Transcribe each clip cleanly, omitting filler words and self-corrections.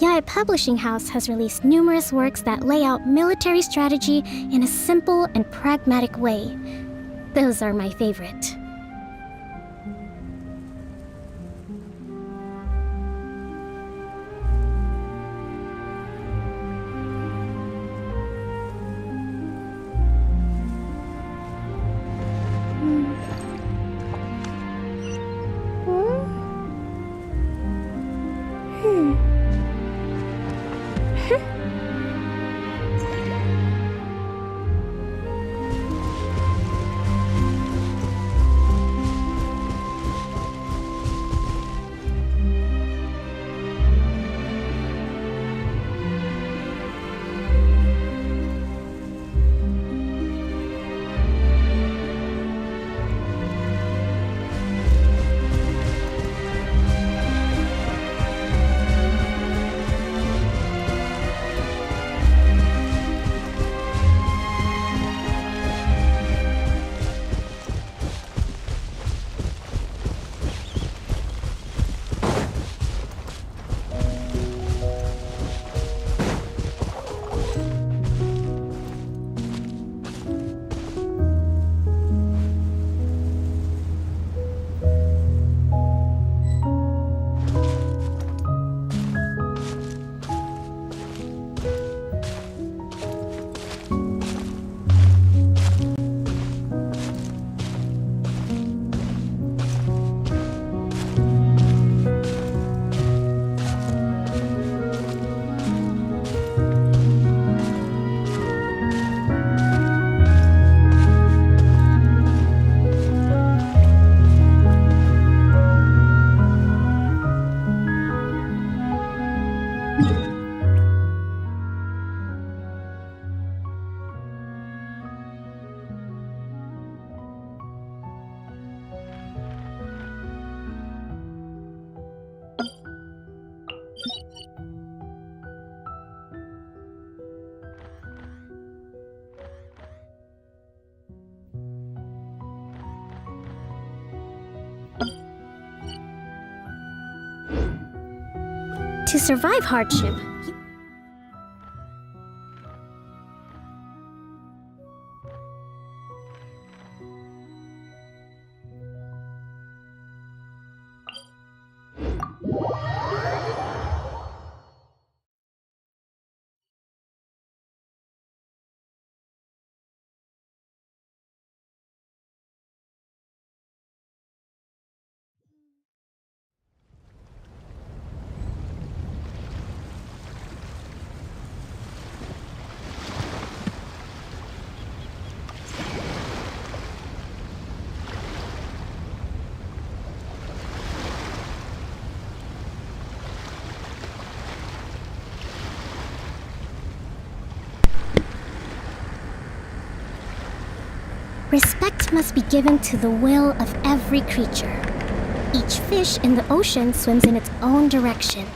Yae Publishing House has released numerous works that lay out military strategy in a simple and pragmatic way. Those are my favorite. To survive hardship, respect must be given to the will of every creature. Each fish in the ocean swims in its own direction.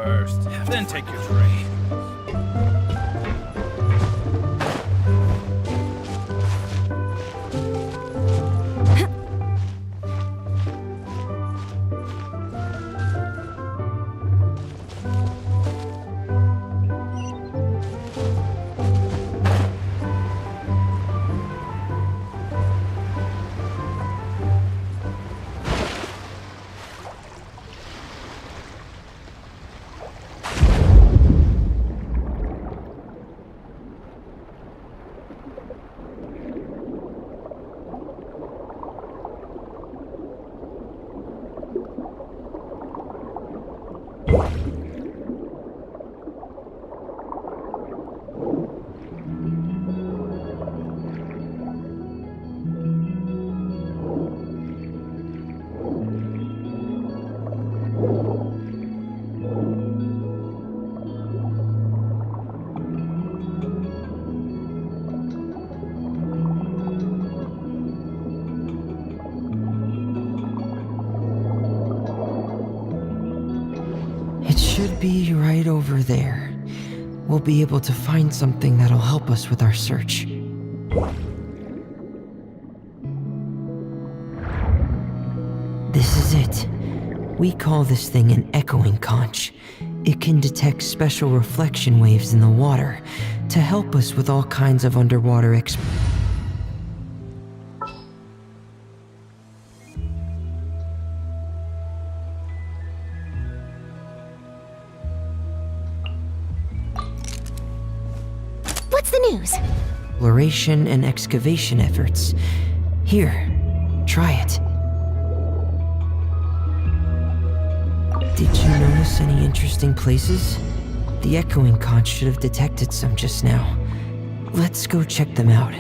first, then take your tray. It should be right over there. We'll be able to find something that'll help us with our search. This is it. We call this thing an echoing conch. It can detect special reflection waves in the water to help us with all kinds of underwater What's the news? exploration and excavation efforts. Here, try it. Did you notice any interesting places? The echoing conch should have detected some just now. Let's go check them out.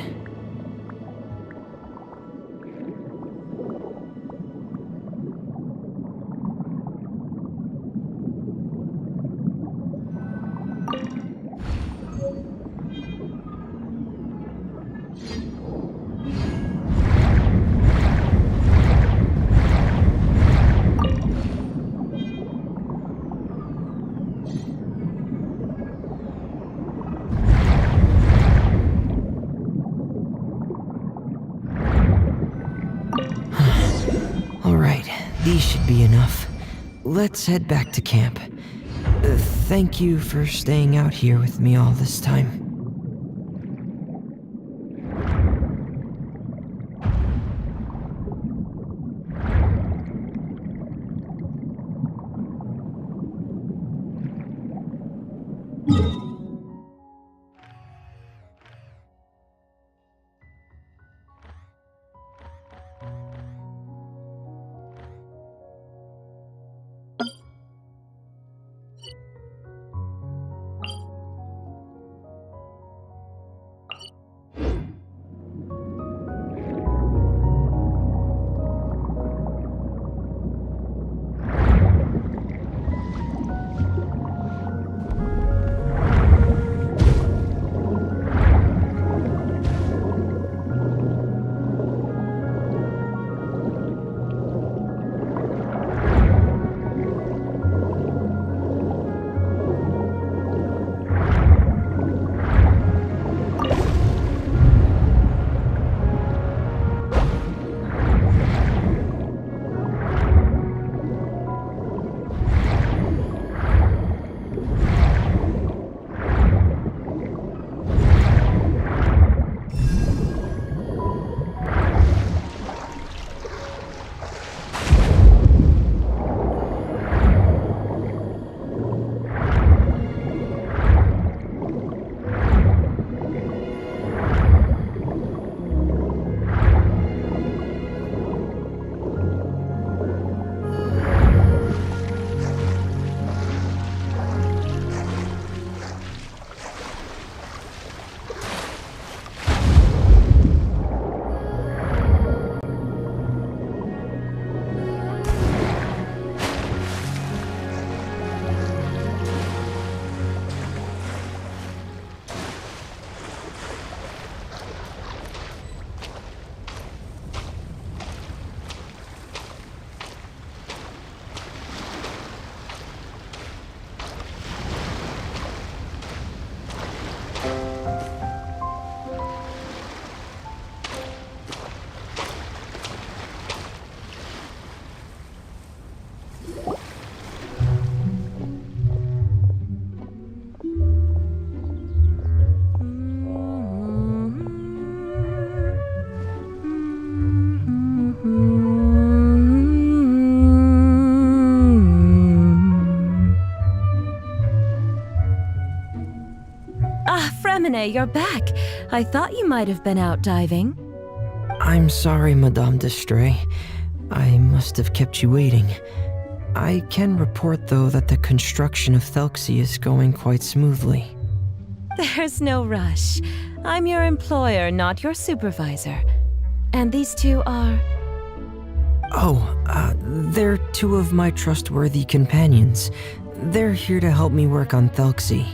Alright, these should be enough. Let's head back to camp. Thank you for staying out here with me all this time. Fremine, you're back. I thought you might have been out diving. I'm sorry, Madame d'Estrée. I must have kept you waiting. I can report, though, that the construction of Thelxie is going quite smoothly. There's no rush. I'm your employer, not your supervisor. And these two are... They're two of my trustworthy companions. They're here to help me work on Thelxie.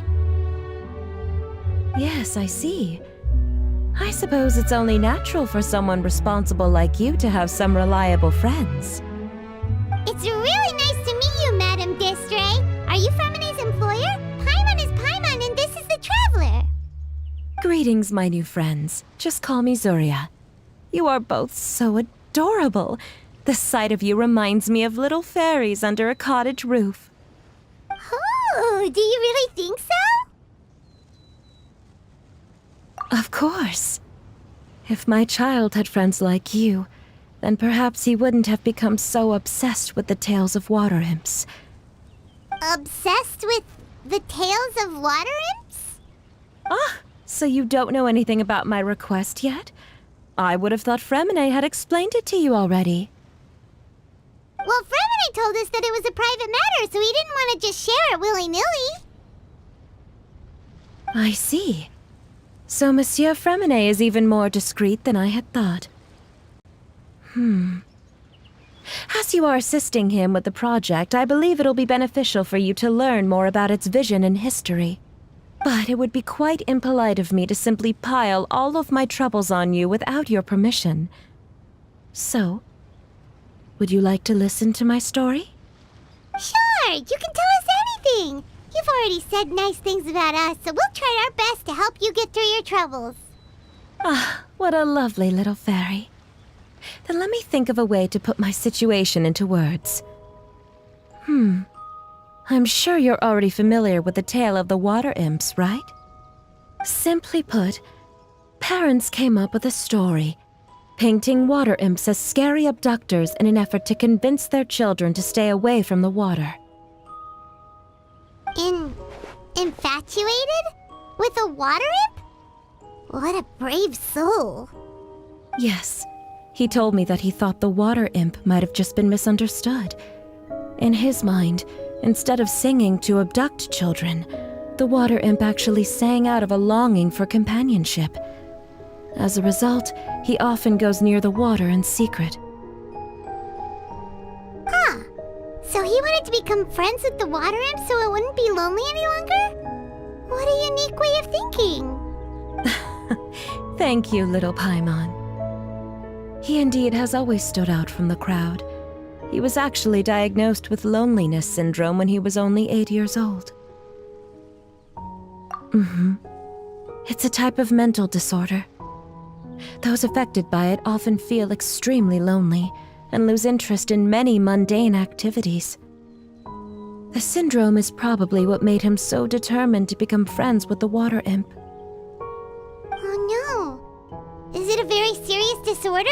Yes, I see. I suppose it's only natural for someone responsible like you to have some reliable friends. It's really nice to meet you, Madame d'Estrée. Are you Fremine's employer? Paimon is Paimon, and this is the Traveler. Greetings, my new friends. Just call me Zuria. You are both so adorable. The sight of you reminds me of little fairies under a cottage roof. Oh, do you really think so? Of course. If my child had friends like you, then perhaps he wouldn't have become so obsessed with the tales of water imps. Obsessed with the tales of water imps? Ah, so you don't know anything about my request yet? I would have thought Fremine had explained it to you already. Well, Fremine told us that it was a private matter, so he didn't want to just share it willy-nilly. I see. So Monsieur Fremine is even more discreet than I had thought. As you are assisting him with the project, I believe it'll be beneficial for you to learn more about its vision and history. But it would be quite impolite of me to simply pile all of my troubles on you without your permission. So, would you like to listen to my story? Sure, you can tell us anything. You've already said nice things about us, so we'll try our best to help you get through your troubles. Ah, what a lovely little fairy. Then let me think of a way to put my situation into words. I'm sure you're already familiar with the tale of the water imps, right? Simply put, parents came up with a story, painting water imps as scary abductors in an effort to convince their children to stay away from the water. Infatuated? With a water imp? What a brave soul. Yes, he told me that he thought the water imp might have just been misunderstood. In his mind, instead of singing to abduct children, the water imp actually sang out of a longing for companionship. As a result, he often goes near the water in secret. Huh. So he wanted to become friends with the water imp so it wouldn't be lonely any longer? What a unique way of thinking. Thank you, little Paimon. He indeed has always stood out from the crowd. He was actually diagnosed with loneliness syndrome when he was only 8 years old. It's a type of mental disorder. Those affected by it often feel extremely lonely and lose interest in many mundane activities. The syndrome is probably what made him so determined to become friends with the water imp. Oh no. Is it a very serious disorder?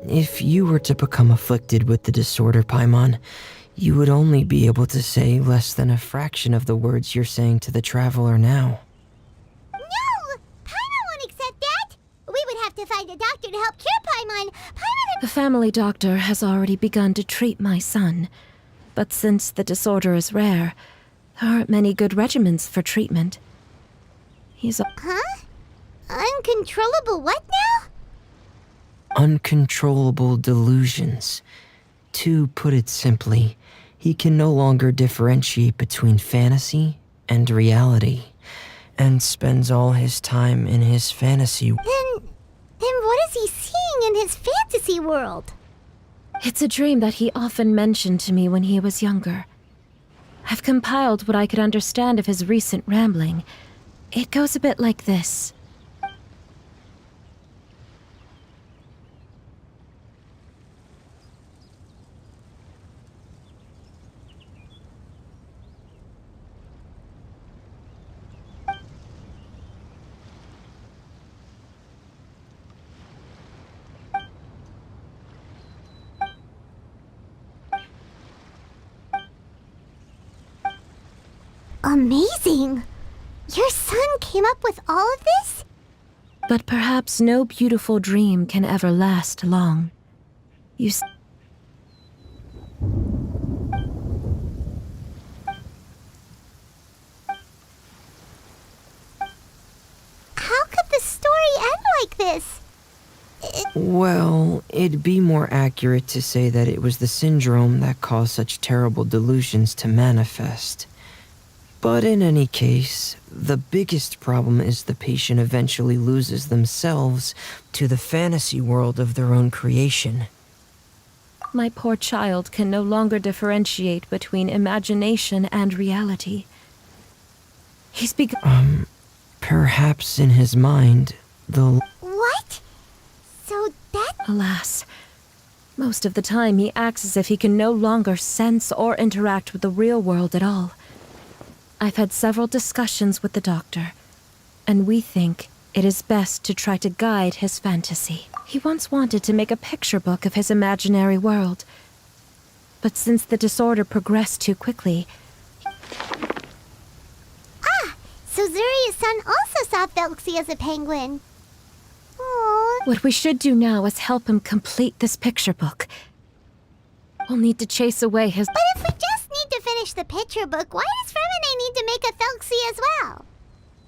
If you were to become afflicted with the disorder, Paimon, you would only be able to say less than a fraction of the words you're saying to the Traveler now. No! Paimon won't accept that! We would have to find a doctor to help cure Paimon. The family doctor has already begun to treat my son, but since the disorder is rare, there aren't many good regimens for treatment. He's Huh? Uncontrollable what now? Uncontrollable delusions. To put it simply, he can no longer differentiate between fantasy and reality, and spends all his time in his fantasy. Then what is he seeing in his fantasy world? It's a dream that he often mentioned to me when he was younger. I've compiled what I could understand of his recent rambling. It goes a bit like this. amazing! Your son came up with all of this? But perhaps no beautiful dream can ever last long. How could the story end like this? Well, it'd be more accurate to say that it was the syndrome that caused such terrible delusions to manifest. But in any case, the biggest problem is the patient eventually loses themselves to the fantasy world of their own creation. My poor child can no longer differentiate between imagination and reality. He's begun. Perhaps in his mind, the... What? So that... Alas, most of the time he acts as if he can no longer sense or interact with the real world at all. I've had several discussions with the doctor, and we think it is best to try to guide his fantasy. He once wanted to make a picture book of his imaginary world, but since the disorder progressed too quickly... So Zuri's son also saw Felxie as a penguin. Aww. What we should do now is help him complete this picture book. We'll need to chase away his... But if we just need to finish the picture book, why does Fremine need to make a Felxie as well?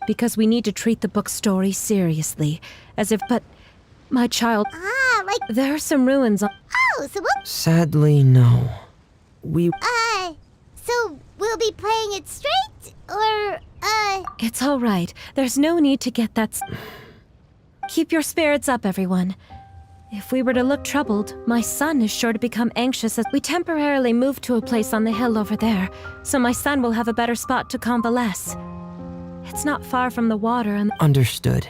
Because we need to treat the book's story seriously, as if... But, my child... Like... There are some ruins on... Oh, so we'll... Sadly, no. So we'll be playing it straight? Or, It's all right. There's no need to get that... Keep your spirits up, everyone. If we were to look troubled, my son is sure to become anxious as we temporarily move to a place on the hill over there, so my son will have a better spot to convalesce. It's not far from the water and... Understood.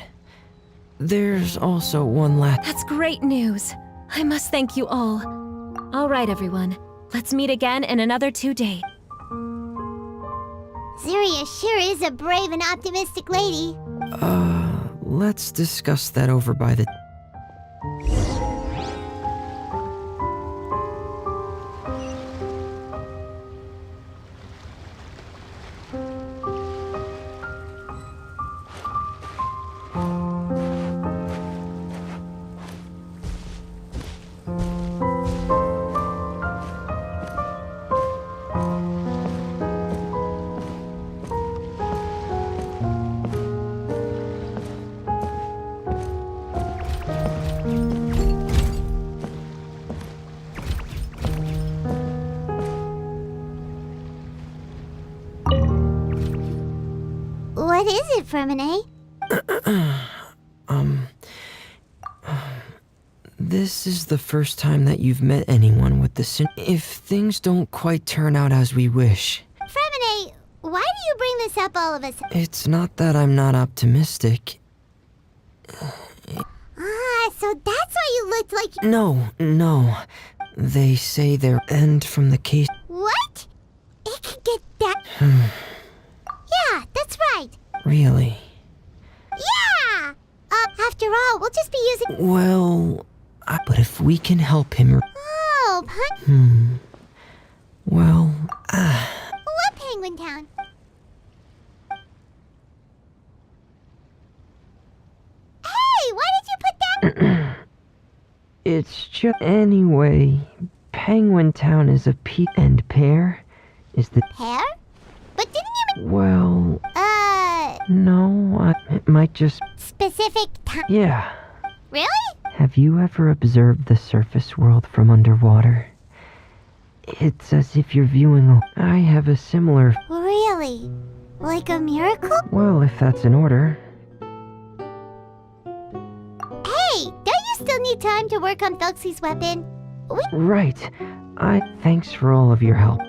There's also one last... That's great news. I must thank you all. All right, everyone. Let's meet again in another 2 days. Zuria sure is a brave and optimistic lady. Let's discuss that over by the... What is it, Fremine? This is the first time that you've met anyone with the sin... If things don't quite turn out as we wish... Fremine, why do you bring this up all of a sudden? It's not that I'm not optimistic. So that's why you looked like... No. They say they're end from the case... What? It could get that... Yeah, that's right. Really? Yeah! After all, we'll just be using... Well... But if we can help him... Oh, Well... What Penguin Town? Hey, why did you put that... It's just... Anyway... Penguin Town is a and pear is the... Pear? But didn't you... Well... No, it might just... Specific town... Yeah. Really? Have you ever observed the surface world from underwater? It's as if you're viewing a... I have a similar... Really? Like a miracle? Well, if that's in order. Hey, don't you still need time to work on Felxie's weapon? Right. Thanks for all of your help.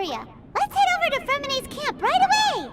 Zuria. Let's head over to Fermine's camp right away!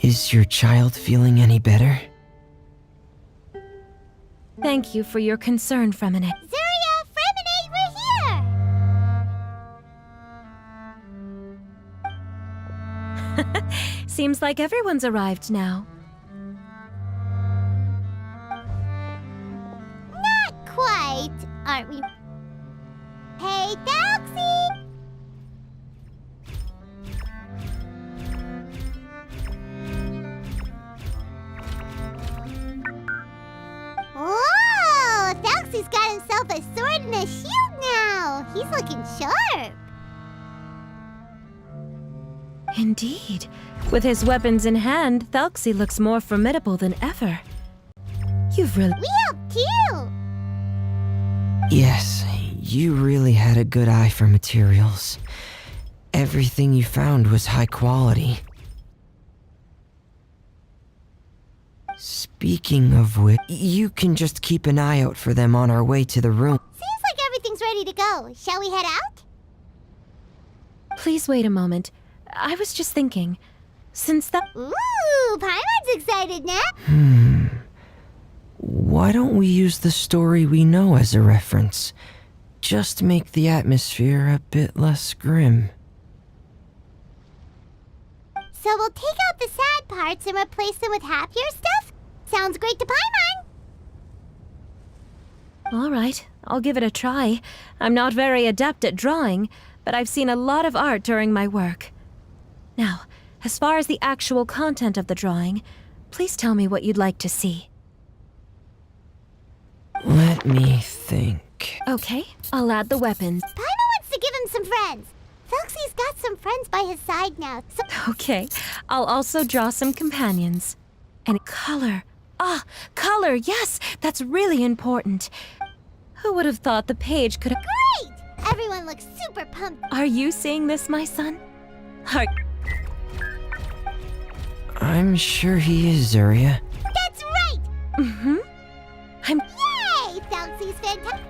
Is your child feeling any better? Thank you for your concern, Fremine. Zuria, Fremine, we're here! Seems like everyone's arrived now. Not quite, aren't we? Hey, Thalxie! Whoa! Thalxie's got himself a sword and a shield now! He's looking sharp! Indeed. With his weapons in hand, Thalxie looks more formidable than ever. You've really... We helped too! Yes, you really had a good eye for materials. Everything you found was high quality. Speaking of which, you can just keep an eye out for them on our way to the room. Seems like everything's ready to go. Shall we head out? Please wait a moment. I was just thinking, since that... Ooh, Paimon's excited now! Why don't we use the story we know as a reference? Just make the atmosphere a bit less grim. So we'll take out the sad parts and replace them with happier stuff? Sounds great to Paimon! All right, I'll give it a try. I'm not very adept at drawing, but I've seen a lot of art during my work. Now, as far as the actual content of the drawing, please tell me what you'd like to see. Let me think. Okay, I'll add the weapons. Paimon wants to give him some friends. Thalxie's got some friends by his side now, so... Okay, I'll also draw some companions. And color. Ah, color, yes, that's really important. Who would have thought the page could have... Great! Everyone looks super pumped. Are you seeing this, my son? I'm sure he is, Zuria. That's right! Mm-hmm. I'm... Yay! Thalxie's fantastic.